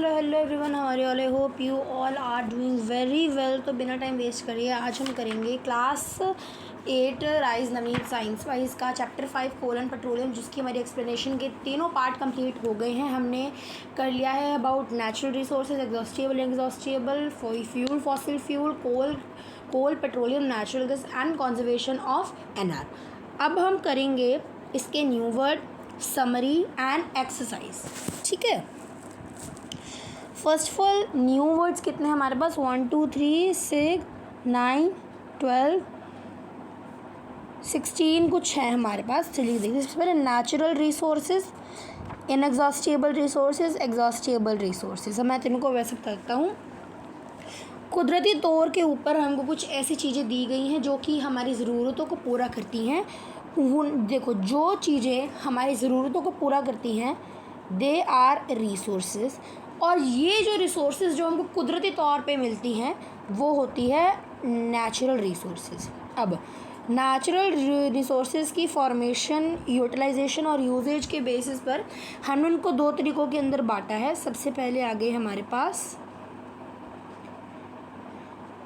Hello everyone, हमारे वाले hope you all are doing very well. तो बिना टाइम वेस्ट करिए आज हम करेंगे class 8 rise Naveen science wise का चैप्टर 5 कोलन पेट्रोलियम, जिसकी हमारी एक्सप्लेनेशन के तीनों पार्ट कंप्लीट हो गए हैं। हमने कर लिया है about natural resources, exhaustible fuel, fossil fuel, coal, petroleum, natural gas and conservation of NR. अब हम करेंगे इसके new word, summary and exercise. ठीक है, first of all new words कितने हैं हमारे पास? 1 2 3 6 9 12 16 कुछ है हमारे पास। चलिए देखिए, सबसे पहले natural resources, inexhaustible resources, exhaustible resources. मैं तिनको वैसे करता हूँ। कुदरती तौर के ऊपर हमको कुछ ऐसी चीज़ें दी गई हैं जो कि हमारी ज़रूरतों को पूरा करती हैं। देखो, जो चीज़ें हमारी ज़रूरतों को पूरा करती हैं दे आर रिसोर्सेज, और ये जो रिसोर्सेज जो हमको कुदरती तौर पे मिलती हैं वो होती है नेचुरल रिसोर्सेज। अब नेचुरल रिसोर्सेज की फॉर्मेशन, यूटिलाइजेशन और यूजेज के बेसिस पर हमने उनको दो तरीक़ों के अंदर बांटा है। सबसे पहले आ गए हमारे पास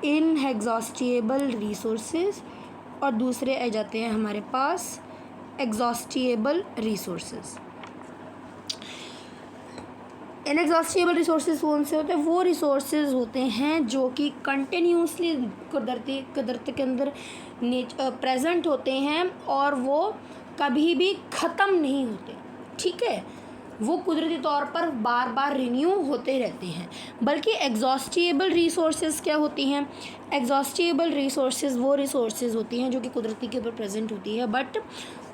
इनएग्जॉस्टेबल रिसोर्सेज और दूसरे आ जाते हैं हमारे पास एग्जॉस्टेबल रिसोर्सेज। इनएग्जॉस्टेबल रिसोर्सेज कौन से होते हैं? वो रिसोर्सेज होते हैं जो कि कंटिन्यूसली कुदरत के अंदर प्रेजेंट होते हैं और वो कभी भी ख़त्म नहीं होते। ठीक है, वो कुदरती तौर पर बार बार रिन्यू होते रहते हैं। बल्कि एग्जॉस्टेबल रिसोर्सेज क्या होती हैं? एग्जॉस्टेबल रिसोर्सेज वो रिसोर्सेज होती हैं जो कि कुदरती के ऊपर प्रेजेंट होती है, बट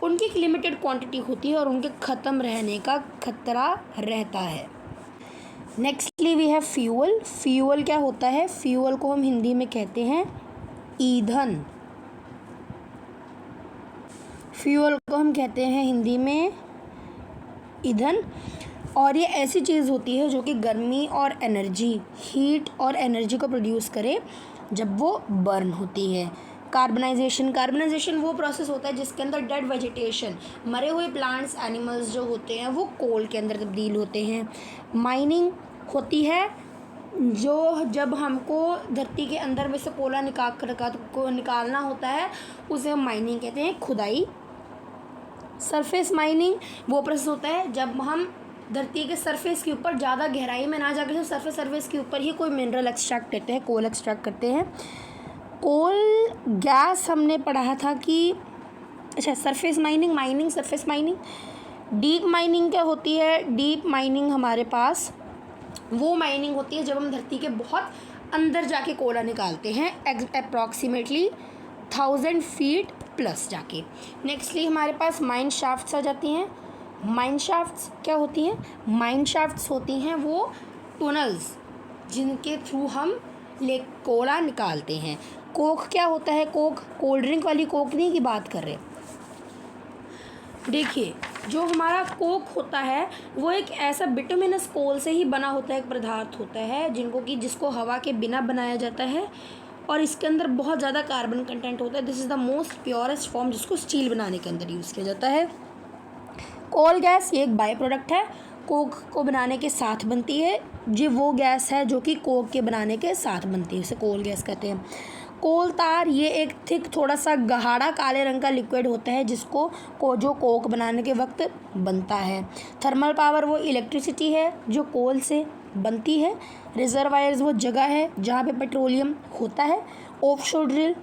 उनकी एक लिमिटेड क्वांटिटी होती है और उनके ख़त्म रहने का खतरा रहता है। Nextly we have fuel. Fuel क्या होता है? फ्यूल को हम हिंदी में कहते हैं ईंधन। फ्यूल को हम कहते हैं हिंदी में ईंधन, और ये ऐसी चीज़ होती है जो कि गर्मी और एनर्जी, हीट और एनर्जी को प्रोड्यूस करे जब वो बर्न होती है। कार्बनाइजेशन वो प्रोसेस होता है जिसके अंदर डेड वेजिटेशन, मरे हुए प्लांट्स, एनिमल्स जो होते हैं वो कोल के अंदर तब्दील होते हैं। माइनिंग होती है जो जब हमको धरती के अंदर में से कोला निकालना होता है उसे हम माइनिंग कहते हैं, खुदाई। सरफेस माइनिंग वो प्रोसेस होता है जब हम धरती के सरफेस के ऊपर ज़्यादा गहराई में ना जाकर सरफेस के ऊपर ही कोई मिनरल एक्सट्रैक्ट करते हैं, कोल एक्सट्रैक्ट करते हैं। कोल गैस हमने पढ़ा था कि अच्छा, surface mining, surface mining. Deep mining क्या होती है? डीप माइनिंग हमारे पास वो माइनिंग होती है जब हम धरती के बहुत अंदर जाके कोयला निकालते हैं, अप्रॉक्सीमेटली 1000 फीट प्लस जाके। नेक्स्टली हमारे पास माइन शाफ्ट्स आ जाती हैं। माइन शाफ्ट्स क्या होती हैं? माइन शाफ्ट्स होती हैं वो टनल्स जिनके थ्रू हम कोयला निकालते हैं। कोक क्या होता है? कोक कोल्ड ड्रिंक वाली कोक नहीं की बात कर रहे। देखिए, जो हमारा कोक होता है वो एक ऐसा बिटुमिनस कोल से ही बना होता है, एक पदार्थ होता है जिसको हवा के बिना बनाया जाता है, और इसके अंदर बहुत ज़्यादा कार्बन कंटेंट होता है। This is the most purest form जिसको स्टील बनाने के अंदर यूज़ किया जाता है। कोल गैस ये एक बाय प्रोडक्ट है, कोक को बनाने के साथ बनती है। ये वो गैस है जो कि कोक के बनाने के साथ बनती है, उसे कोल गैस कहते हैं। कोल तार ये एक थिक, थोड़ा सा गाढ़ा काले रंग का लिक्विड होता है जो कोक बनाने के वक्त बनता है। थर्मल पावर वो इलेक्ट्रिसिटी है जो कोल से बनती है। रिजर्वायर्स वो जगह है जहाँ पे पेट्रोलियम होता है। ऑफशोर ड्रिल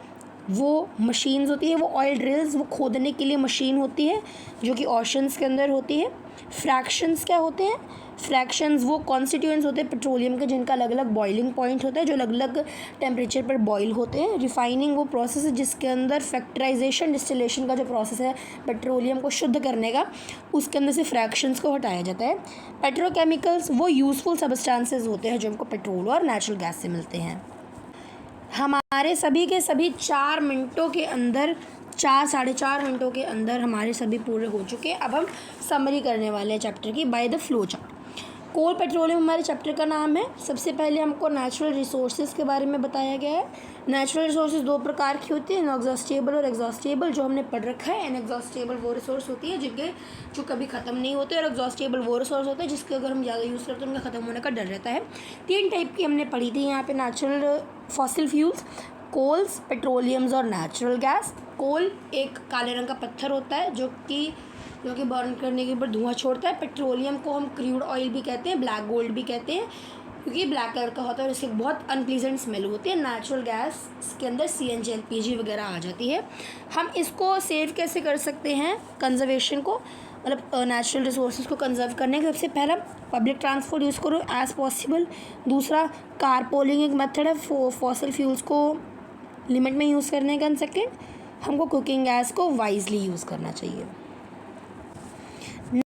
वो मशीन्स होती है, वो ऑयल ड्रिल्स वो खोदने के लिए मशीन होती है जो कि ओशंस के अंदर होती है। फ्रैक्शंस क्या होते हैं? फ्रैक्शंस वो कॉन्स्टिट्यूएंट्स होते हैं पेट्रोलियम के जिनका अलग अलग बॉइलिंग पॉइंट होता है, जो अलग अलग टेम्परेचर पर बॉईल होते हैं। रिफाइनिंग वो प्रोसेस है जिसके अंदर फैक्टराइजेशन, डिस्टिलेशन का जो प्रोसेस है पेट्रोलियम को शुद्ध करने का, उसके अंदर से फ्रैक्शंस को हटाया जाता है। पेट्रोकेमिकल्स वो यूज़फुल सब्सटेंसेस होते हैं जो हमको पेट्रोल और नेचुरल गैस से मिलते हैं। हमारे सभी के सभी 4 मिनटों के अंदर, 4-4.5 मिनटों के अंदर हमारे सभी पूरे हो चुके हैं। अब हम समरी करने वाले हैं चैप्टर की by the flow chart. Coal petroleum हमारे चैप्टर का नाम है। सबसे पहले हमको नेचुरल रिसोर्सेज के बारे में बताया गया है। नेचुरल रिसोर्सेज दो प्रकार की होती है, इनएग्जॉस्टेबल और एग्जॉस्टेबल, जो हमने पढ़ रखा है। इनएग्जॉस्टेबल वो रिसोर्स होती है जिनके जो कभी ख़त्म नहीं होते, और एग्जॉस्टेबल वो रिसोर्स होते हैं जिसके अगर हम ज़्यादा यूज़ करते हैं उनका ख़त्म होने का डर रहता है। 3 टाइप की हमने पढ़ी थी यहाँ पे natural fossil fuels, coals, petroleums और नेचुरल गैस। कोल एक काले रंग का पत्थर होता है जो कि बर्न करने के ऊपर धुआं छोड़ता है। पेट्रोलियम को हम क्रूड ऑयल भी कहते हैं, ब्लैक गोल्ड भी कहते हैं, क्योंकि ब्लैक कलर का होता है और इसकी बहुत अनप्लीजेंट स्मेल होती है। नेचुरल गैस के अंदर CNG LPG वगैरह आ जाती है। हम इसको सेव कैसे कर सकते हैं, कंजर्वेशन को, मतलब नेचुरल रिसोर्सेज को कंजर्व करने का सबसे पहला पब्लिक ट्रांसपोर्ट यूज़ करो एज पॉसिबल। दूसरा कारपोलिंग एक मेथड है फॉसिल फ्यूल्स को लिमिट में यूज़ करने का। सेकेंड, हमको कुकिंग गैस को वाइजली यूज़ करना चाहिए।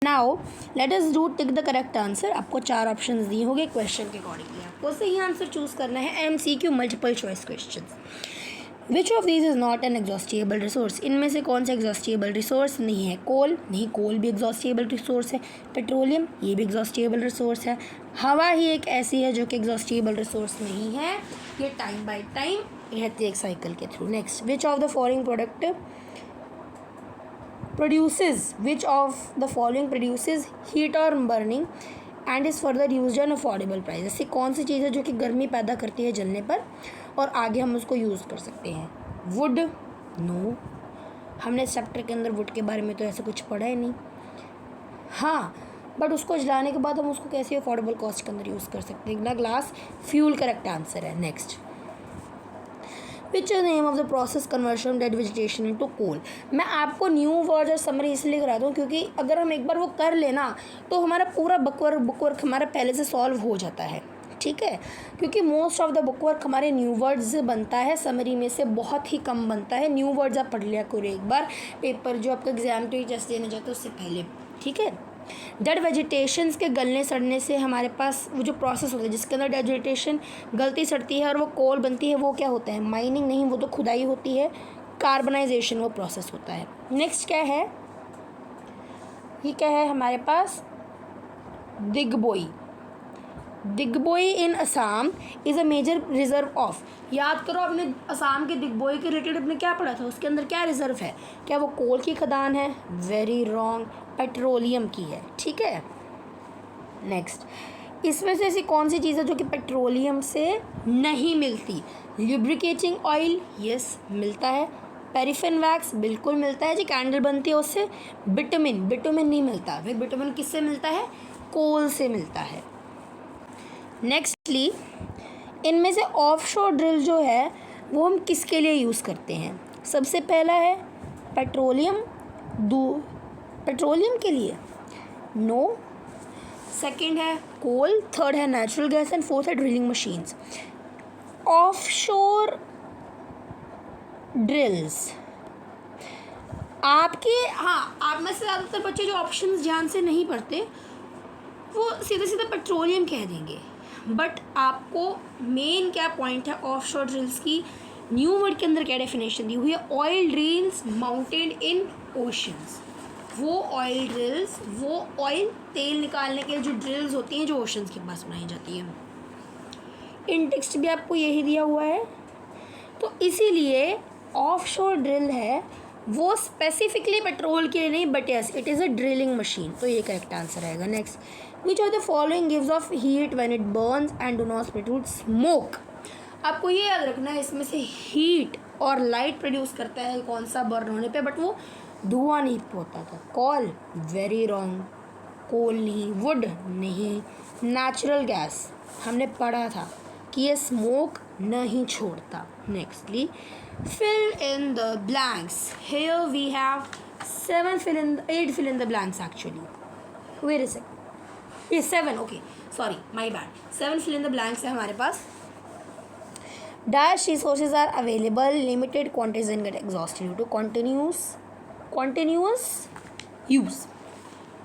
Now let us do tick the correct answer. आपको 4 ऑप्शंस दिए होंगे क्वेश्चन के अकॉर्डिंगली, आपको सही आंसर चूज़ करना है। MCQ multiple choice question. Which of these is not an exhaustible resource, इनमें से कौन सा एग्जॉस्टेबल रिसोर्स नहीं है। कोल नहीं, कोल भी एग्जॉस्टेबल रिसोर्स है। पेट्रोलियम ये भी एग्जॉस्टेबल रिसोर्स है। हवा ही एक ऐसी है जो कि एग्जॉस्टेबल रिसोर्स नहीं है, ये टाइम बाय टाइम रहती है एक साइकिल के through. Next, which of the following product which of the following produces heat or burning and is further used on affordable price। ऐसी कौन सी चीज़ है जो कि गर्मी पैदा करती है जलने पर और आगे हम उसको यूज़ कर सकते हैं। वुड नो, हमने इस चैप्टर के अंदर वुड के बारे में तो ऐसा कुछ पढ़ा ही नहीं। हाँ, बट उसको जलाने के बाद हम उसको कैसे अफोर्डेबल कॉस्ट के अंदर यूज़ कर सकते हैं। अगला ग्लास फ्यूल करेक्ट आंसर है। Next, which is name of the process conversion dead vegetation into coal. मैं आपको न्यू वर्ड और समरी इसलिए कराता हूँ क्योंकि अगर हम एक बार वो कर लेना तो हमारा पूरा बुकवर्क हमारा पहले से सॉल्व हो जाता है, ठीक है। क्योंकि मोस्ट ऑफ द बुकवर्क हमारे न्यू वर्ड्स से बनता है, समरी में से बहुत ही कम बनता है। न्यू वर्ड्स आप पढ़ लिया करो एक बार, पेपर जो आपका एग्जाम के टेस्ट देने जाता है उससे पहले, ठीक है। डेड वेजिटेशंस के गलने सड़ने से हमारे पास वो जो प्रोसेस होता है जिसके अंदर डेड वेजिटेशन गलती सड़ती है और वो कोल बनती है, वो क्या होता है, माइनिंग नहीं, वो तो खुदाई होती है, कार्बनाइजेशन वो प्रोसेस होता है। नेक्स्ट क्या है, ये क्या है हमारे पास, Digboi. Digboi in Assam is a major reserve of. याद करो आपने असम के दिग्बोई के रिलेटेड आपने क्या पढ़ा था, उसके अंदर क्या रिजर्व है, क्या वो कोल की खदान है, वेरी रॉन्ग, पेट्रोलियम की है, ठीक है। नेक्स्ट, इसमें से ऐसी कौन सी चीज़ है जो कि पेट्रोलियम से नहीं मिलती। लुब्रिकेटिंग ऑयल यस मिलता है, पैराफिन वैक्स बिल्कुल मिलता है जी, कैंडल बनती है उससे। बिटुमिन नहीं मिलता, फिर बिटुमिन किससे मिलता है, कोल से मिलता है। नेक्स्टली, इनमें से ऑफशोर ड्रिल जो है वो हम किसके लिए यूज़ करते हैं। सबसे पहला है पेट्रोलियम के लिए, नो। सेकंड है कोल, थर्ड है नेचुरल गैस एंड फोर्थ है ड्रिलिंग मशीन्स। ऑफशोर ड्रिल्स आपके, हाँ, आप में से ज़्यादातर बच्चे जो ऑप्शंस ध्यान से नहीं पढ़ते वो सीधा सीधा पेट्रोलियम कह देंगे, बट आपको मेन क्या पॉइंट है ऑफशोर ड्रिल्स की, न्यू वर्ड के अंदर क्या डेफिनेशन दी हुई है, ऑयल ड्रिल्स माउंटेड इन ओशंस। वो ऑयल ड्रिल्स, वो ऑयल तेल निकालने के जो ड्रिल्स होती हैं जो ओशंस के पास बनाई जाती हैं। इन टेक्स्ट भी आपको यही दिया हुआ है, तो इसीलिए ऑफशोर ड्रिल है वो स्पेसिफिकली पेट्रोल के लिए नहीं, but yes it is a drilling machine, तो ये करेक्ट आंसर रहेगा। Next, which of the following gives off heat when it Burns and do not produce smoke. आपको ये याद रखना है इसमें से हीट और लाइट प्रोड्यूस करता है कौन सा बर्न होने पे, बट वो धुआं नहीं होता था। कॉल वेरी रॉन्ग, कोल नहीं, वुड नहीं, नेचुरल गैस हमने पढ़ा था कि ये स्मोक नहीं छोड़ता। Nextly, fill in the blanks. Here we have 8 fill in the blanks actually. Wait a sec. ये 7, okay. Sorry, my bad. 7 fill in the blanks है हमारे पास. Dash resources are available, limited quantities and get exhausted due to continuous use.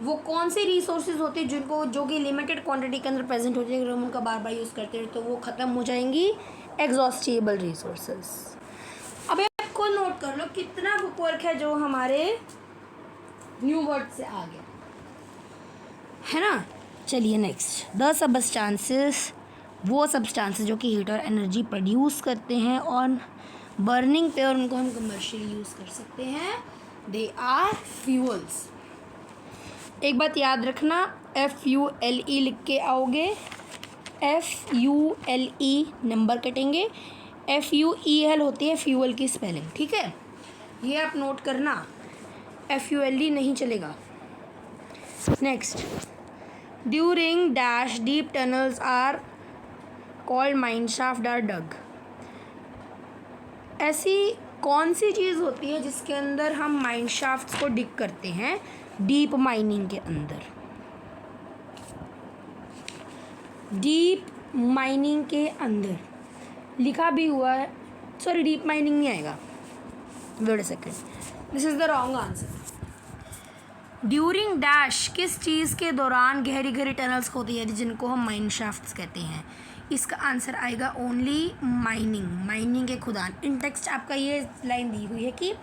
वो कौन से resources होते हैं जो कि लिमिटेड क्वांटिटी के अंदर प्रेजेंट होते हैं, अगर हम उनका बार बार यूज़ करते हैं तो वो ख़त्म हो जाएंगी, एग्जॉस्टेबल रिसोर्सेज। अब आपको नोट कर लो कितना बुक वर्क है जो हमारे न्यू वर्ड से आ गया है ना। चलिए नेक्स्ट, द सबस्टांसेस, वो सब्सटेंसेस जो कि हीट और एनर्जी प्रोड्यूस करते हैं ऑन बर्निंग पे और उनको हम कमर्शियल यूज़ कर सकते हैं, दे आर फ्यूल्स। एक बात याद रखना, FULE लिख के आओगे, FULE नंबर कटेंगे, FUEL होती है फ्यूल की स्पेलिंग, ठीक है, ये आप नोट करना, FULE नहीं चलेगा। Next, during dash deep tunnels are called mine shaft are dug. ऐसी कौन सी चीज़ होती है जिसके अंदर हम माइन शाफ्ट्स को डिग करते हैं डीप माइनिंग के अंदर? डीप माइनिंग के अंदर लिखा भी हुआ है, सॉरी डीप माइनिंग नहीं आएगा, wait a second, this is the wrong answer. During dash किस चीज़ के दौरान गहरी गहरी टनल्स होती है जिनको हम माइन शाफ्ट्स कहते हैं? इसका आंसर आएगा ओनली माइनिंग, माइनिंग के खुदान। इन टेक्स्ट आपका ये लाइन दी हुई है कि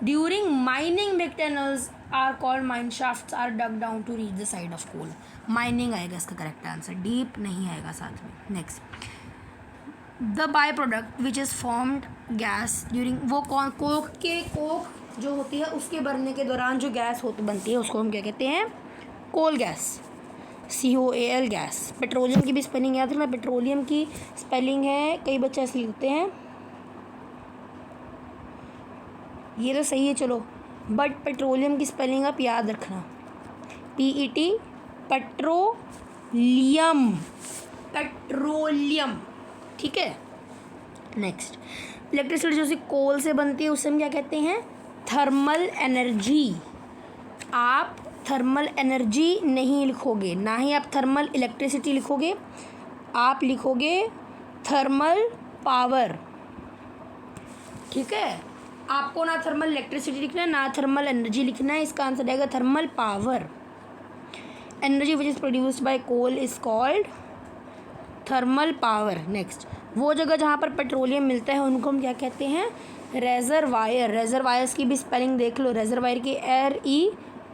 during mining big tunnels are called mine shafts are dug down to reach the side of coal. Mining आएगा इसका करेक्ट आंसर, डीप नहीं आएगा साथ में। Next, the by product which is formed gas during, वो कोक जो होती है उसके बनने के दौरान जो गैस बनती है उसको हम क्या कहते हैं? Coal gas, COAL gas. Petroleum की भी स्पेलिंग याद रखना, पेट्रोलियम की स्पेलिंग है, कई बच्चे ऐसे लिखते हैं, ये तो सही है चलो, बट पेट्रोलियम की स्पेलिंग आप याद रखना, PET, पेट्रोलियम, पेट्रोलियम, ठीक है। नेक्स्ट, इलेक्ट्रिसिटी जो सी कोल से बनती है उसे हम क्या कहते हैं? Thermal energy. आप थर्मल एनर्जी नहीं लिखोगे, ना ही आप थर्मल इलेक्ट्रिसिटी लिखोगे, आप लिखोगे थर्मल पावर, ठीक है। आपको ना थर्मल इलेक्ट्रिसिटी लिखना है ना थर्मल एनर्जी लिखना है, इसका आंसर आएगा thermal power. Energy which is produced by coal is called thermal power. Next, वो जगह जहाँ पर पेट्रोलियम मिलता है उनको हम क्या कहते हैं? रेजरवायर। रेजरवायर्स की भी स्पेलिंग देख लो, रेजरवायर की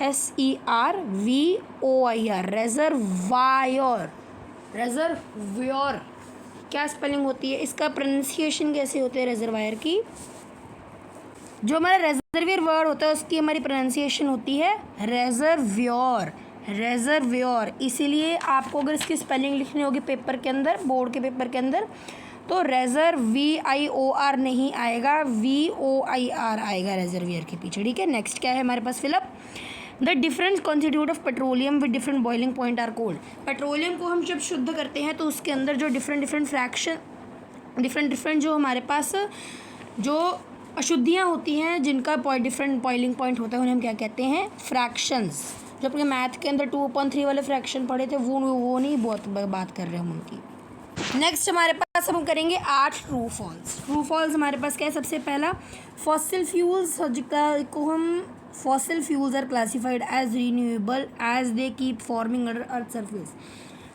RESERVOIR, रेजरवायर, रेजरवायर क्या स्पेलिंग होती है? इसका प्रोनाउंसिएशन कैसे होते हैं रेजरवायर की? जो हमारा रेजरवियर वर्ड होता है उसकी हमारी प्रोनाउंसिएशन होती है रेजरव्योर, रेजरव्योर। इसीलिए आपको अगर इसकी स्पेलिंग लिखनी होगी पेपर के अंदर, बोर्ड के पेपर के अंदर, तो रेजर VIOR नहीं आएगा, VOIR आएगा रेजरवियर के पीछे, ठीक है। नेक्स्ट क्या है हमारे पास fill up? The different constitute of petroleum with different boiling point are called. Petroleum को हम जब शुद्ध करते हैं तो उसके अंदर जो डिफरेंट फ्रैक्शन, डिफरेंट जो हमारे पास जो अशुद्धियाँ होती हैं जिनका डिफरेंट बॉइलिंग पॉइंट होता है उन्हें हम क्या कहते हैं? फ्रैक्शंस। जो अपने मैथ के अंदर 2/3 वाले फ्रैक्शन पढ़े थे वो नहीं बहुत बात कर रहे हैं हम उनकी। नेक्स्ट हमारे पास हम करेंगे 8 ट्रू फॉल्स। ट्रू फॉल्स हमारे पास क्या है? सबसे पहला, फॉसिल फ्यूल्स को हम fossil fuels are classified as renewable as they keep forming under earth surface.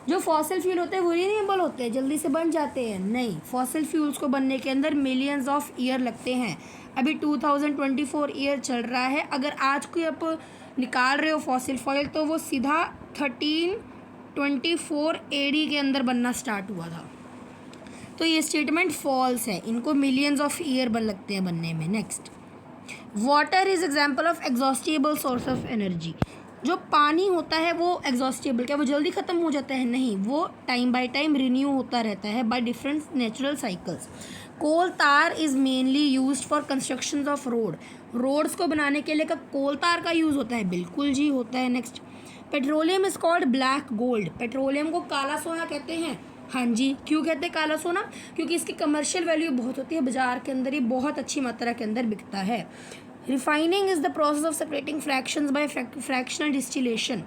जो फॉसिल फ्यूल होते हैं वो रीन्यूएबल होते हैं, जल्दी से बन जाते हैं? नहीं, फॉसिल फ्यूल्स को बनने के अंदर मिलियंस ऑफ ईयर लगते हैं। अभी 2024 ईयर चल रहा है, अगर आज कोई आप निकाल रहे हो फॉसिल फ्यूल तो वो सीधा 1324 AD के अंदर बनना स्टार्ट हुआ था, तो ये स्टेटमेंट फॉल्स है, इनको मिलियंस ऑफ ईयर लगते हैं बनने में। Next, water is example of exhaustible source of energy. जो पानी होता है वो एग्जॉस्टिबल, क्या वो जल्दी ख़त्म हो जाता है? नहीं, वो टाइम बाय टाइम रिन्यू होता रहता है by different natural cycles. Coal tar is mainly used for construction of roads को बनाने के लिए का कोल तार का यूज़ होता है? बिल्कुल जी होता है। Next, petroleum is called black gold. Petroleum को काला सोना कहते हैं? हाँ जी। क्यों कहते हैं काला सोना? क्योंकि इसकी कमर्शियल वैल्यू बहुत होती है, बाजार के अंदर ये बहुत अच्छी मात्रा के अंदर बिकता है। Refining is the process of separating fractions by fractional distillation.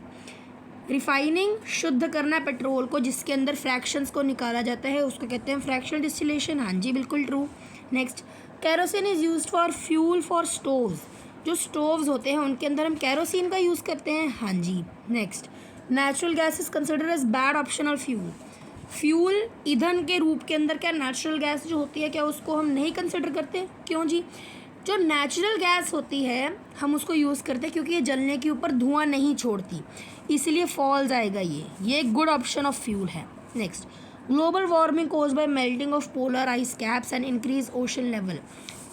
Refining, शुद्ध करना पेट्रोल को जिसके अंदर फ्रैक्शंस को निकाला जाता है उसको कहते हैं फ्रैक्शनल डिस्टिलेशन। हाँ जी, बिल्कुल true. Next, kerosene is used for fuel for stoves. जो स्टोव्स होते हैं उनके अंदर हम कैरोसिन का यूज़ करते हैं। हाँ जी। Next, natural gas is considered as bad optional fuel ईंधन के रूप के अंदर क्या नेचुरल गैस जो होती है क्या उसको हम नहीं कंसिडर करते? क्यों जी? जो नेचुरल गैस होती है हम उसको यूज़ करते हैं क्योंकि ये जलने के ऊपर धुआं नहीं छोड़ती, इसलिए फॉल जाएगा ये एक गुड ऑप्शन ऑफ फ्यूल है। Next, global warming cause by melting of polar ice caps and increase ocean level.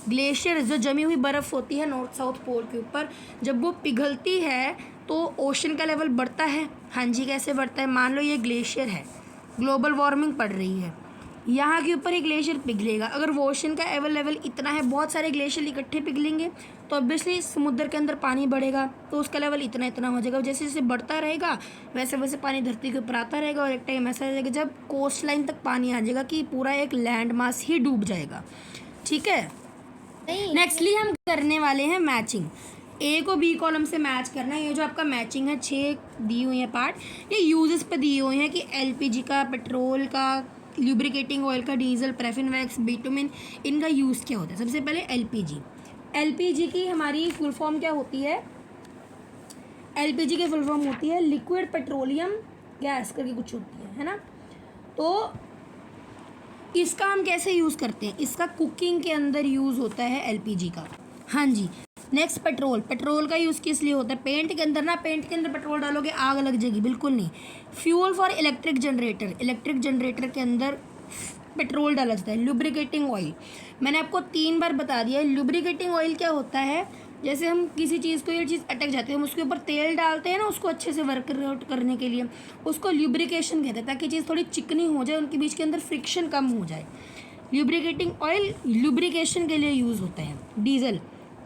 Glacier जो जमी हुई बर्फ़ होती है नॉर्थ साउथ पोल के ऊपर, जब वो पिघलती है तो ओशन का लेवल बढ़ता है। हाँ जी, कैसे बढ़ता है? मान लो ये ग्लेशियर है, ग्लोबल वार्मिंग पड़ रही है, यहाँ के ऊपर एक ग्लेशियर पिघलेगा। अगर वो ओशन का एवर लेवल इतना है, बहुत सारे ग्लेशियर इकट्ठे पिघलेंगे तो ऑब्वियसली समुद्र के अंदर पानी बढ़ेगा, तो उसका लेवल इतना इतना हो जाएगा। जैसे जैसे बढ़ता रहेगा वैसे वैसे पानी धरती के ऊपर आता रहेगा और एक टाइम ऐसा आ जाएगा जब कोस्ट लाइन तक पानी आ जाएगा कि पूरा एक लैंड मास ही डूब जाएगा। ठीक है, नेक्स्टली हम करने वाले हैं मैचिंग। ए को बी कॉलम से मैच करना है। ये जो आपका मैचिंग है 6 दी हुई है पार्ट, ये यूजेस पे दिए हुए हैं कि एलपीजी का, पेट्रोल का, ल्यूब्रिकेटिंग ऑयल का, डीजल, पैराफिन वैक्स, बिटुमिन, इनका यूज़ क्या होता है। सबसे पहले एलपीजी। एलपीजी की हमारी फुल फॉर्म क्या होती है? एलपीजी की फुल फॉर्म होती है लिक्विड पेट्रोलियम गैस करके कुछ होती है ना। तो इसका हम कैसे यूज़ करते हैं? इसका कुकिंग के अंदर यूज़ होता है एलपीजी का। हाँ जी। Next, petrol. पेट्रोल का यूज़ किस लिए होता है? पेंट के अंदर ना, पेंट के अंदर पेट्रोल डालोगे आग लग जाएगी, बिल्कुल नहीं। Fuel for electric generator. Electric generator के अंदर पेट्रोल डाला जाता है। लुब्रिकेटिंग ऑयल, मैंने आपको 3 बार बता दिया है। लुब्रिकेटिंग ऑयल क्या होता है? जैसे हम किसी चीज़ को, ये चीज़ अटक जाती है, हम उसके ऊपर तेल डालते हैं ना, उसको अच्छे से वर्क करने के लिए, उसको ल्यूब्रिकेशन कहते हैं, ताकि चीज़ थोड़ी चिकनी हो जाए, उनके बीच के अंदर फ्रिक्शन कम हो जाए। ल्यूब्रिकेटिंग ऑयल लुब्रिकेशन के लिए यूज़ होता है। डीजल।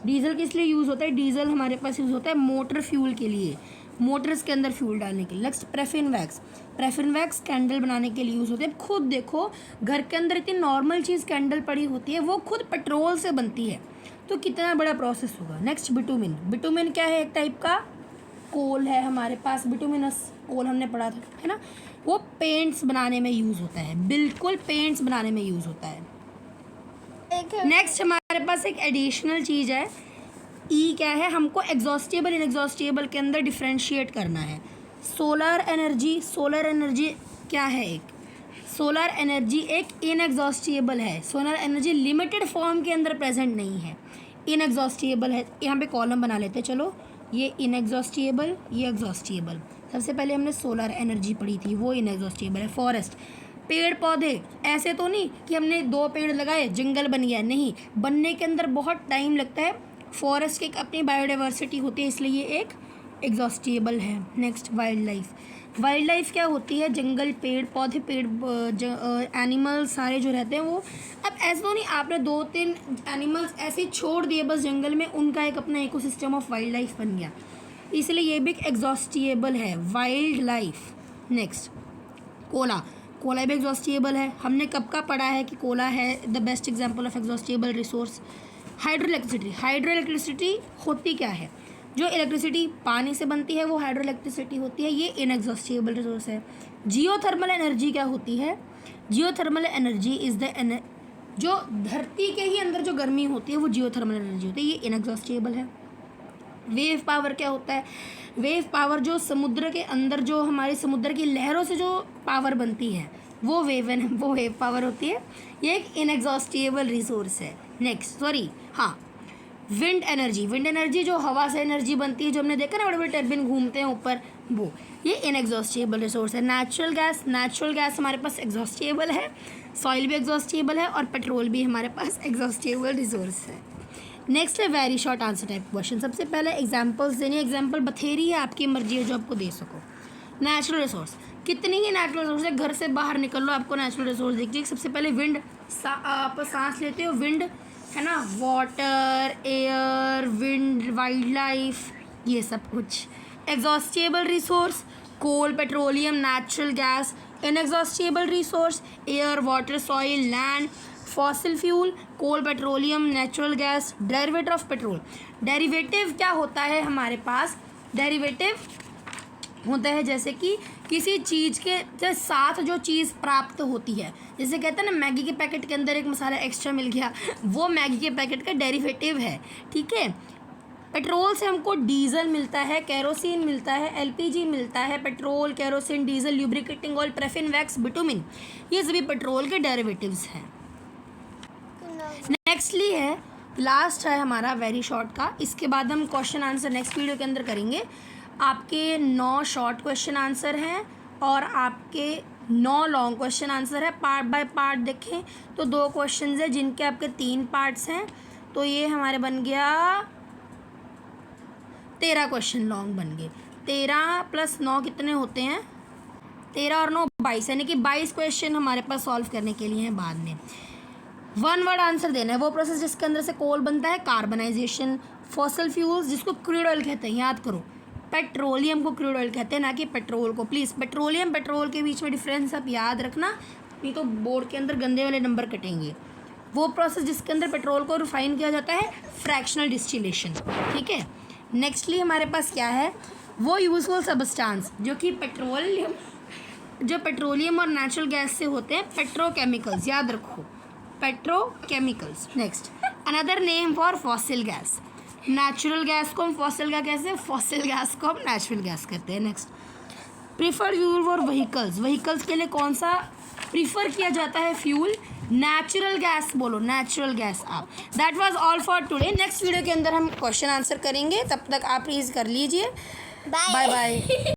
डीजल किस लिए यूज़ होता है? डीजल हमारे पास यूज़ होता है मोटर फ्यूल के लिए, मोटर्स के अंदर फ्यूल डालने के लिए। Next, paraffin wax. Paraffin wax candle बनाने के लिए यूज़ होते हैं। खुद देखो, घर के अंदर इतनी नॉर्मल चीज़ कैंडल पड़ी होती है, वो खुद पेट्रोल से बनती है, तो कितना बड़ा प्रोसेस होगा। Next, bitumen. बिटुमिन क्या है? एक टाइप का कोल है हमारे पास, बिटुमिनस कोल हमने पढ़ा था, है ना। वो पेंट्स बनाने में यूज़ होता है, बिल्कुल पेंट्स बनाने में यूज़ होता है। नेक्स्ट हमारे पास एक एडिशनल चीज़ है, ई क्या है? हमको एग्जॉस्टेबल इनएग्जॉस्टेबल के अंदर डिफ्रेंशिएट करना है। Solar energy. सोलर एनर्जी क्या है? एक सोलर एनर्जी एक इनएग्जॉस्टेबल है। सोलर एनर्जी लिमिटेड फॉर्म के अंदर प्रेजेंट नहीं है, इनएग्जॉस्टेबल है। यहाँ पे कॉलम बना लेते हैं, चलो। ये इनएग्जॉस्टेबल, ये एग्जॉस्टेबल। सबसे पहले हमने सोलर एनर्जी पढ़ी थी, वो इनएग्जॉस्टेबल है। फॉरेस्ट, पेड़ पौधे। ऐसे तो नहीं कि हमने 2 पेड़ लगाए जंगल बन गया, नहीं, बनने के अंदर बहुत टाइम लगता है। फॉरेस्ट की एक अपनी बायोडाइवर्सिटी होती है, इसलिए ये एक एग्जॉस्टेबल है। Next, wild life. Wild life क्या होती है? जंगल, पेड़ पौधे, एनिमल सारे जो रहते हैं वो। अब ऐसा तो नहीं आपने 2-3 एनिमल्स ऐसे छोड़ दिए बस जंगल में, उनका एक अपना इकोसिस्टम ऑफ वाइल्ड लाइफ बन गया, इसलिए ये भी एक एग्जॉस्टेबल है, wild life. Next, Cola. Cola भी एग्जॉस्टेबल है। हमने कब का पढ़ा है कि कोला है the best example of exhaustible resource. Hydro electricity. Hydro electricity होती क्या है? जो इलेक्ट्रिसिटी पानी से बनती है वो हाइड्रो इलेक्ट्रिसिटी होती है, ये इनएग्जॉस्टेबल रिसोर्स है। जियोथर्मल एनर्जी क्या होती है? जियोथर्मल एनर्जी इज़ द जो धरती के ही अंदर जो गर्मी होती है वो जियोथर्मल एनर्जी होती है, ये इनएग्जॉस्टेबल है। वेव पावर क्या होता है? वेव पावर जो समुद्र के अंदर, जो हमारे समुद्र की लहरों से जो पावर बनती है वो वेव पावर होती है, ये एक इनएग्जॉस्टेबल रिसोर्स है। Next, wind energy. Wind energy जो हवा से एनर्जी बनती है, जो हमने देखा ना बड़े बड़े टर्बिन घूमते हैं ऊपर, वो ये इनएग्जॉस्टेबल रिसोर्स है। Natural gas. नेचुरल गैस हमारे पास एग्जॉस्टेबल है, सॉइल भी एग्जॉस्टेबल है और पेट्रोल भी हमारे पास एग्जॉस्टेबल रिसोर्स है। नेक्स्ट है very short answer type question. सबसे पहले एग्जांपल्स देनी, एग्जांपल बथेरी है, आपकी मर्जी है जो आपको दे सको। नेचुरल रिसोर्स, कितनी ही नेचुरल रिसोर्स है, घर से बाहर निकल लो आपको नेचुरल रिसोर्स दिख जाएगी। सबसे पहले विंड, आप सांस लेते हो, विंड है ना, water, air, wind, wild life, ये सब कुछ। Exhaustible resource, coal, petroleum, natural gas. Inexhaustible resource, air, water, soil, land. Fossil fuel, coal, petroleum, natural gas. Derivative of petrol. Derivative क्या होता है हमारे पास? डेरिवेटिव होता है जैसे कि किसी चीज़ के साथ जो चीज़ प्राप्त होती है, जैसे कहते हैं ना मैगी के पैकेट के अंदर एक मसाला एक्स्ट्रा मिल गया, वो मैगी के पैकेट का डेरिवेटिव है। ठीक है, पेट्रोल से हमको डीजल मिलता है, केरोसिन मिलता है, एलपीजी मिलता है। Petrol, kerosene, diesel, lubricating oil, paraffin wax, bitumen, ये सभी पेट्रोल के डेरिवेटिव्स हैं। नेक्स्टली है लास्ट है हमारा वेरी शॉर्ट का। इसके बाद हम क्वेश्चन आंसर नेक्स्ट वीडियो के अंदर करेंगे। आपके 9 शॉर्ट क्वेश्चन आंसर हैं और आपके 9 लॉन्ग क्वेश्चन आंसर है। पार्ट बाय पार्ट देखें तो 2 क्वेश्चन हैं जिनके आपके 3 पार्ट्स हैं, तो ये हमारे बन गया 13 क्वेश्चन लॉन्ग बन गए। 13 + 9 कितने होते हैं? 13 और 9 22, यानी कि 22 क्वेश्चन हमारे पास सॉल्व करने के लिए हैं। बाद में 1 वर्ड आंसर देना है। वो प्रोसेस जिसके अंदर से कोल बनता है कार्बनाइजेशन। फॉसल फ्यूल्स जिसको क्रूड ऑयल कहते हैं, याद करो पेट्रोलियम को क्रूड ऑयल कहते हैं, ना कि पेट्रोल को। प्लीज़ पेट्रोलियम पेट्रोल के बीच में डिफरेंस आप याद रखना, नहीं तो बोर्ड के अंदर गंदे वाले नंबर कटेंगे। वो प्रोसेस जिसके अंदर पेट्रोल को रिफाइन किया जाता है फ्रैक्शनल डिस्टिलेशन, ठीक है। नेक्स्टली हमारे पास क्या है? वो यूजफुल सब्सटेंस जो कि पेट्रोलियम और नेचुरल गैस से होते हैं, पेट्रोकेमिकल्स, याद रखो petrochemicals. Next another name for fossil gas. Natural gas को हम फॉसिल गैस कहते हैं, फॉसिल गैस को हम नेचुरल गैस कहते हैं। Next preferred fuel for vehicles के लिए कौन सा प्रीफर किया जाता है फ्यूल? नेचुरल गैस बोलो, नेचुरल गैस आप। That was all for today. Next video के अंदर हम क्वेश्चन आंसर करेंगे, तब तक आप प्लीज़ कर लीजिए। Bye bye.